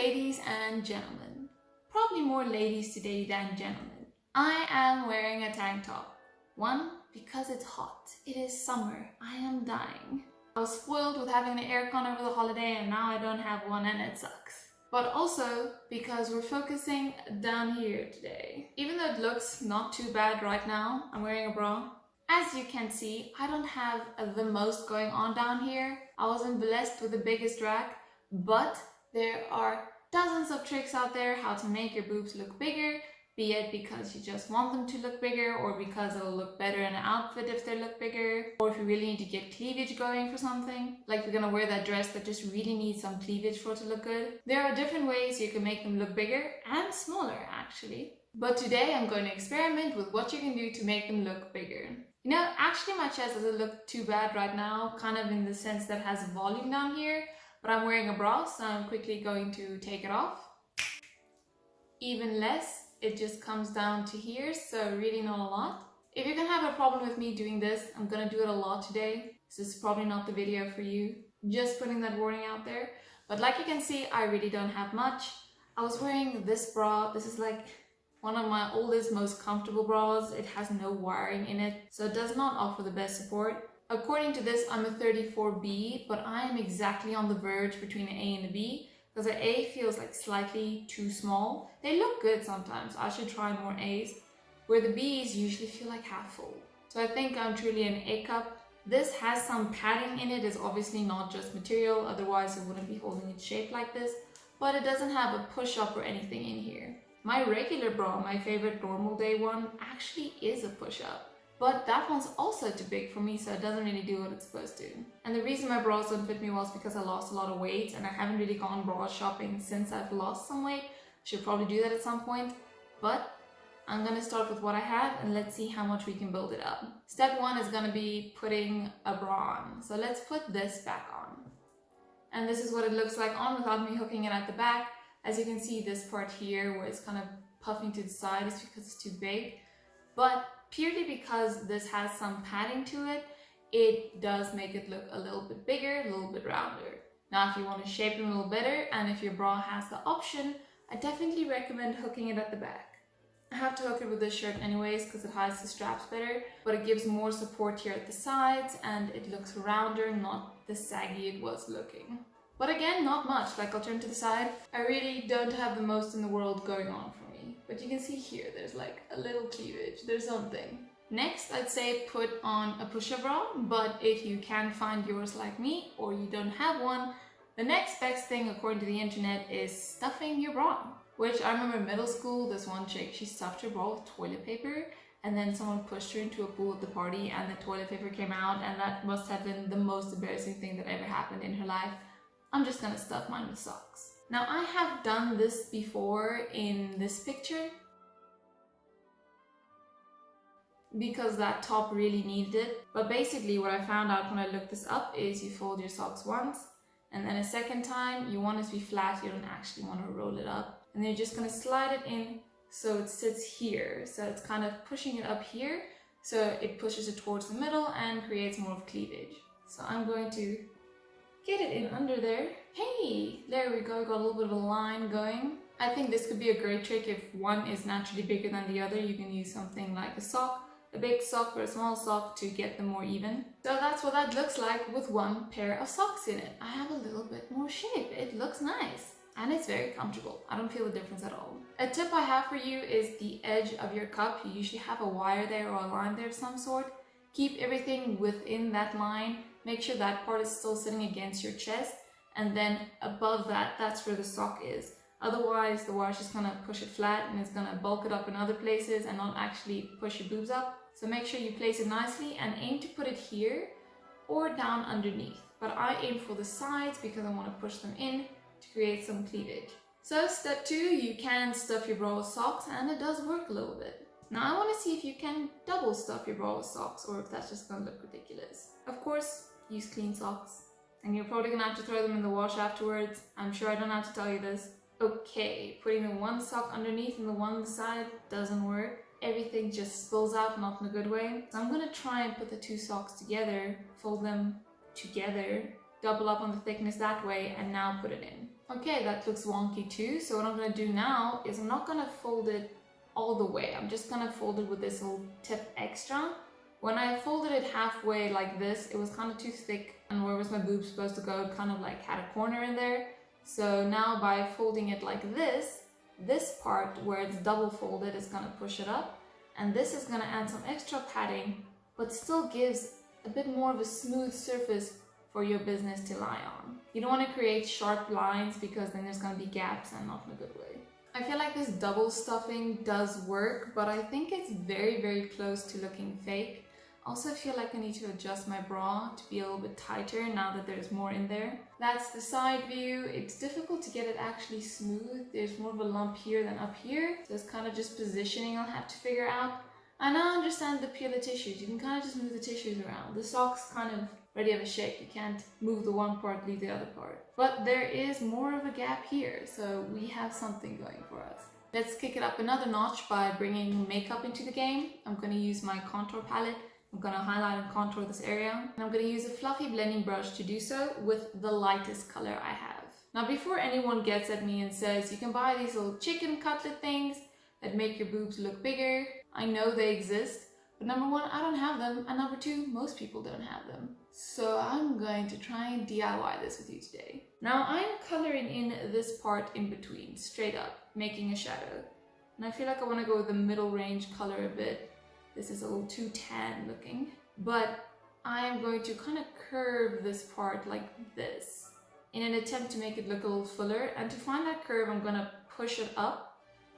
ladies and gentlemen. Probably more ladies today than gentlemen. I am wearing a tank top. One, because it's hot. It is summer. I am dying. I was spoiled with having an aircon over the holiday and now I don't have one and it sucks. But also because we're focusing down here today. Even though it looks not too bad right now, I'm wearing a bra. As you can see, I don't have the most going on down here. I wasn't blessed with the biggest rack, but there are dozens of tricks out there how to make your boobs look bigger, be it because you just want them to look bigger or because it'll look better in an outfit if they look bigger, or if you really need to get cleavage going for something, like you're gonna wear that dress that just really needs some cleavage for it to look good. There are different ways you can make them look bigger and smaller actually. But today I'm going to experiment with what you can do to make them look bigger. You know, actually my chest doesn't look too bad right now, kind of in the sense that it has volume down here, but I'm wearing a bra, so I'm quickly going to take it off. Even less, it just comes down to here, so really not a lot. If you're gonna have a problem with me doing this, I'm gonna do it a lot today, so this is probably not the video for you. Just putting that warning out there. But like you can see, I really don't have much. I was wearing this bra. This is like one of my oldest, most comfortable bras. It has no wiring in it, so it does not offer the best support. According to this, I'm a 34B, but I am exactly on the verge between an A and a B, because an A feels like slightly too small. They look good sometimes. I should try more A's, where the B's usually feel like half full. So I think I'm truly an A cup. This has some padding in it. It's obviously not just material, otherwise it wouldn't be holding its shape like this, but it doesn't have a push-up or anything in here. My regular bra, my favorite normal day one, actually is a push-up. But that one's also too big for me, so it doesn't really do what it's supposed to. And the reason my bras don't fit me well is because I lost a lot of weight and I haven't really gone bra shopping since I've lost some weight. I should probably do that at some point, but I'm gonna start with what I have and let's see how much we can build it up. Step one is gonna be putting a bra on. So let's put this back on. And this is what it looks like on without me hooking it at the back. As you can see, this part here where it's kind of puffing to the side is because it's too big. But purely because this has some padding to it, it does make it look a little bit bigger, a little bit rounder. Now, if you want to shape it a little better and if your bra has the option, I definitely recommend hooking it at the back. I have to hook it with this shirt anyways because it hides the straps better, but it gives more support here at the sides and it looks rounder, not the saggy it was looking. But again, not much. Like, I'll turn to the side. I really don't have the most in the world going on for me. But you can see here, there's like a little cleavage. There's something. Next, I'd say put on a push-up bra. But if you can't find yours like me, or you don't have one, the next best thing, according to the internet, is stuffing your bra. Which I remember in middle school, this one chick, she stuffed her bra with toilet paper. And then someone pushed her into a pool at the party and the toilet paper came out. And that must have been the most embarrassing thing that ever happened in her life. I'm just gonna stuff mine with socks. Now, I have done this before in this picture because that top really needed it. But basically what I found out when I looked this up is you fold your socks once and then a second time you want it to be flat, you don't actually want to roll it up. And then you're just gonna slide it in so it sits here. So it's kind of pushing it up here so it pushes it towards the middle and creates more of cleavage. So I'm going to get it in under there. Hey, there we go, got a little bit of a line going. I think this could be a great trick if one is naturally bigger than the other. You can use something like a sock, a big sock or a small sock to get them more even. So that's what that looks like with one pair of socks in it. I have a little bit more shape. It looks nice and it's very comfortable. I don't feel the difference at all. A tip I have for you is the edge of your cup. You usually have a wire there or a line there of some sort. Keep everything within that line. Make sure that part is still sitting against your chest, and then above that, that's where the sock is. Otherwise, the wire's just gonna push it flat and it's gonna bulk it up in other places and not actually push your boobs up. So make sure you place it nicely and aim to put it here or down underneath. But I aim for the sides because I want to push them in to create some cleavage. So step 2, you can stuff your bra with socks and it does work a little bit. Now I want to see if you can double stuff your bra with socks or if that's just gonna look ridiculous. Of course, use clean socks. And you're probably gonna have to throw them in the wash afterwards. I'm sure I don't have to tell you this. Okay, putting the one sock underneath and the one on the side doesn't work. Everything just spills out, not in a good way. So I'm gonna try and put the two socks together, fold them together, double up on the thickness that way, and now put it in. Okay, that looks wonky too, so what I'm gonna do now is I'm not gonna fold it all the way. I'm just gonna fold it with this little tip extra. When I folded it halfway like this, it was kind of too thick, and where was my boob supposed to go, it kind of like had a corner in there. So now by folding it like this part where it's double folded is gonna push it up, and this is gonna add some extra padding, but still gives a bit more of a smooth surface for your business to lie on. You don't want to create sharp lines because then there's going to be gaps, and not in a good way. I feel like this double stuffing does work, but I think it's very, very close to looking fake. Also, I feel like I need to adjust my bra to be a little bit tighter now that there's more in there. That's the side view. It's difficult to get it actually smooth. There's more of a lump here than up here, so it's kind of just positioning I'll have to figure out. I now understand the peel of tissues. You can kind of just move the tissues around. The sock's kind of already have a shape. You can't move the one part, leave the other part. But there is more of a gap here, so we have something going for us. Let's kick it up another notch by bringing makeup into the game. I'm going to use my contour palette. I'm going to highlight and contour this area. And I'm going to use a fluffy blending brush to do so with the lightest color I have. Now, before anyone gets at me and says, you can buy these little chicken cutlet things that make your boobs look bigger, I know they exist, but number one, I don't have them, and number two, most people don't have them. So I'm going to try and DIY this with you today. Now I'm coloring in this part in between, straight up, making a shadow. And I feel like I want to go with the middle range color a bit. This is a little too tan looking, but I am going to kind of curve this part like this in an attempt to make it look a little fuller. And to find that curve, I'm going to push it up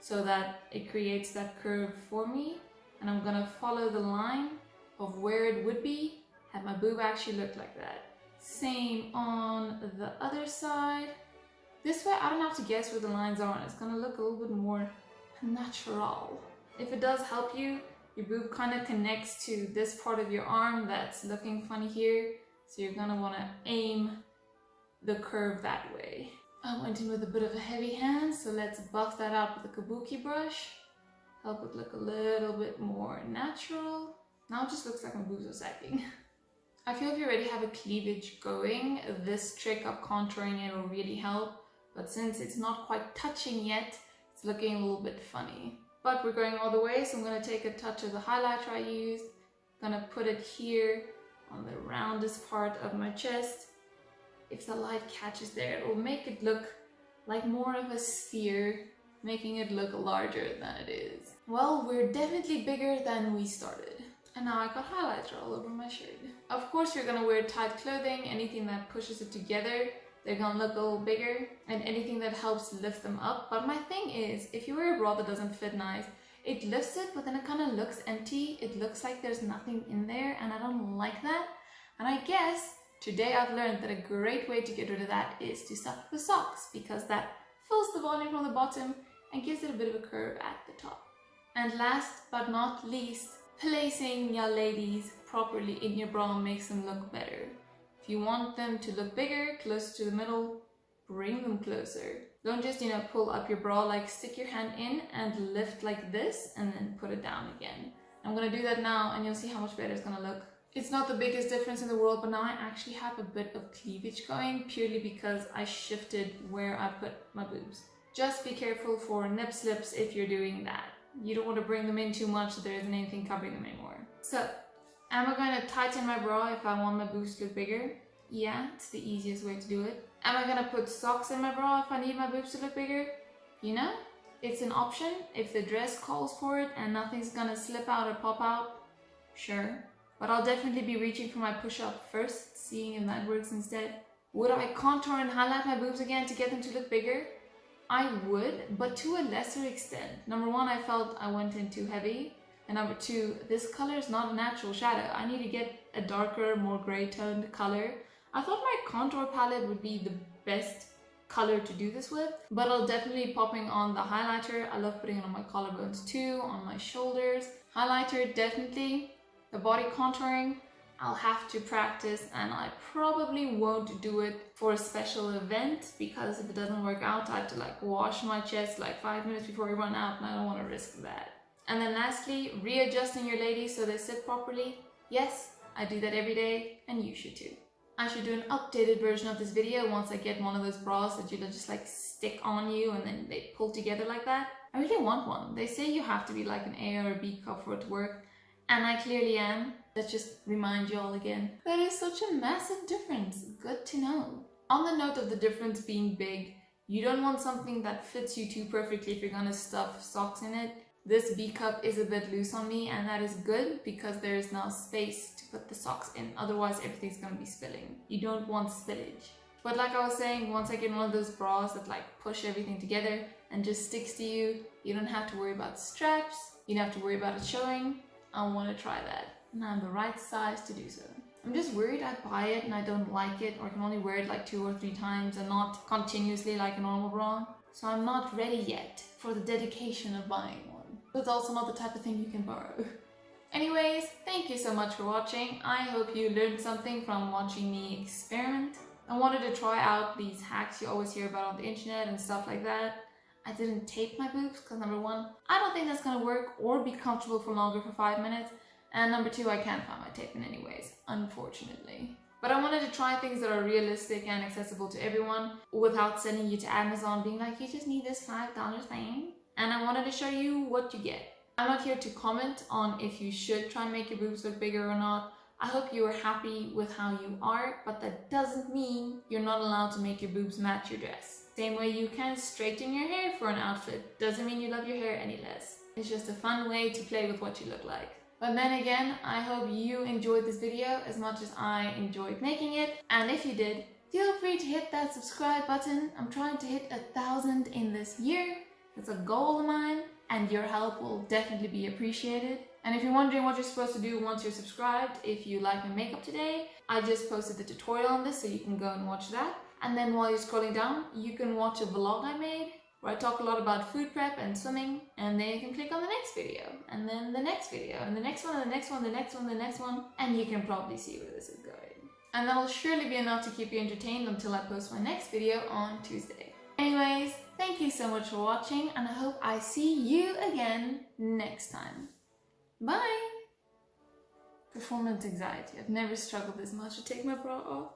so that it creates that curve for me, and I'm gonna follow the line of where it would be had my boob actually looked like that. Same on the other side. This way I don't have to guess where the lines are, and it's gonna look a little bit more natural. If it does help you, your boob kind of connects to this part of your arm that's looking funny here, so you're gonna want to aim the curve that way. I went in with a bit of a heavy hand, so let's buff that out with a kabuki brush. Help it look a little bit more natural. Now it just looks like my boobs are sagging. I feel if you already have a cleavage going, this trick of contouring it will really help. But since it's not quite touching yet, it's looking a little bit funny. But we're going all the way, so I'm going to take a touch of the highlighter I used. I'm going to put it here on the roundest part of my chest. If the light catches there, it will make it look like more of a sphere, making it look larger than it is. Well, we're definitely bigger than we started. And now I got highlighter all over my shirt. Of course, you're gonna wear tight clothing. Anything that pushes it together, they're gonna look a little bigger, and anything that helps lift them up. But my thing is, if you wear a bra that doesn't fit nice, it lifts it, but then it kind of looks empty. It looks like there's nothing in there, and I don't like that. And I guess today I've learned that a great way to get rid of that is to stuff it with socks, because that fills the volume from the bottom and gives it a bit of a curve at the top. And last but not least, placing your ladies properly in your bra makes them look better. If you want them to look bigger, closer to the middle, bring them closer. Don't just, pull up your bra, like stick your hand in and lift like this and then put it down again. I'm gonna do that now and you'll see how much better it's gonna look. It's not the biggest difference in the world, but now I actually have a bit of cleavage going purely because I shifted where I put my boobs. Just be careful for nip slips if you're doing that. You don't want to bring them in too much so there isn't anything covering them anymore. So, am I going to tighten my bra if I want my boobs to look bigger? Yeah, it's the easiest way to do it. Am I going to put socks in my bra if I need my boobs to look bigger? It's an option. If the dress calls for it and nothing's going to slip out or pop out, sure. But I'll definitely be reaching for my push-up first, seeing if that works instead. Would I contour and highlight my boobs again to get them to look bigger? I would, but to a lesser extent. Number one, I felt I went in too heavy. And number two, this color is not a natural shadow. I need to get a darker, more gray toned color. I thought my contour palette would be the best color to do this with, but I'll definitely be popping on the highlighter. I love putting it on my collarbones too, on my shoulders. Highlighter, definitely. The body contouring, I'll have to practice, and I probably won't do it for a special event because if it doesn't work out, I have to wash my chest 5 minutes before we run out, and I don't want to risk that. And then lastly, readjusting your ladies so they sit properly. Yes, I do that every day, and you should too. I should do an updated version of this video once I get one of those bras that you just like stick on you and then they pull together like that. I really want one. They say you have to be like an A or a B cup for it to work, and I clearly am. Let's just remind you all again. That is such a massive difference. Good to know. On the note of the difference being big, you don't want something that fits you too perfectly if you're gonna stuff socks in it. This B cup is a bit loose on me, and that is good because there is now space to put the socks in. Otherwise everything's gonna be spilling. You don't want spillage. But like I was saying, once I get one of those bras that like push everything together and just sticks to you, you don't have to worry about straps, you don't have to worry about it showing. I want to try that, and I'm the right size to do so. I'm just worried I buy it and I don't like it, or I can only wear it like 2 or 3 times and not continuously like a normal bra. So I'm not ready yet for the dedication of buying one. But it's also not the type of thing you can borrow. Anyways, thank you so much for watching. I hope you learned something from watching me experiment. I wanted to try out these hacks you always hear about on the internet and stuff like that. I didn't tape my boobs because number 1, I don't think that's gonna work or be comfortable for longer for 5 minutes. And number 2, I can't find my taping anyways, unfortunately. But I wanted to try things that are realistic and accessible to everyone without sending you to Amazon being like, you just need this $5 thing. And I wanted to show you what you get. I'm not here to comment on if you should try and make your boobs look bigger or not. I hope you are happy with how you are, but that doesn't mean you're not allowed to make your boobs match your dress. Same way you can straighten your hair for an outfit, doesn't mean you love your hair any less. It's just a fun way to play with what you look like. But then again, I hope you enjoyed this video as much as I enjoyed making it. And if you did, feel free to hit that subscribe button. I'm trying to hit 1,000 in this year. It's a goal of mine, and your help will definitely be appreciated. And if you're wondering what you're supposed to do once you're subscribed, if you like my makeup today, I just posted the tutorial on this so you can go and watch that. And then while you're scrolling down, you can watch a vlog I made where I talk a lot about food prep and swimming, and then you can click on the next video, and then the next video, and the next one, and the next one, the next one, the next one, and you can probably see where this is going. And that'll surely be enough to keep you entertained until I post my next video on Tuesday. Anyways, thank you so much for watching, and I hope I see you again next time. Bye! Performance anxiety. I've never struggled this much to take my bra off.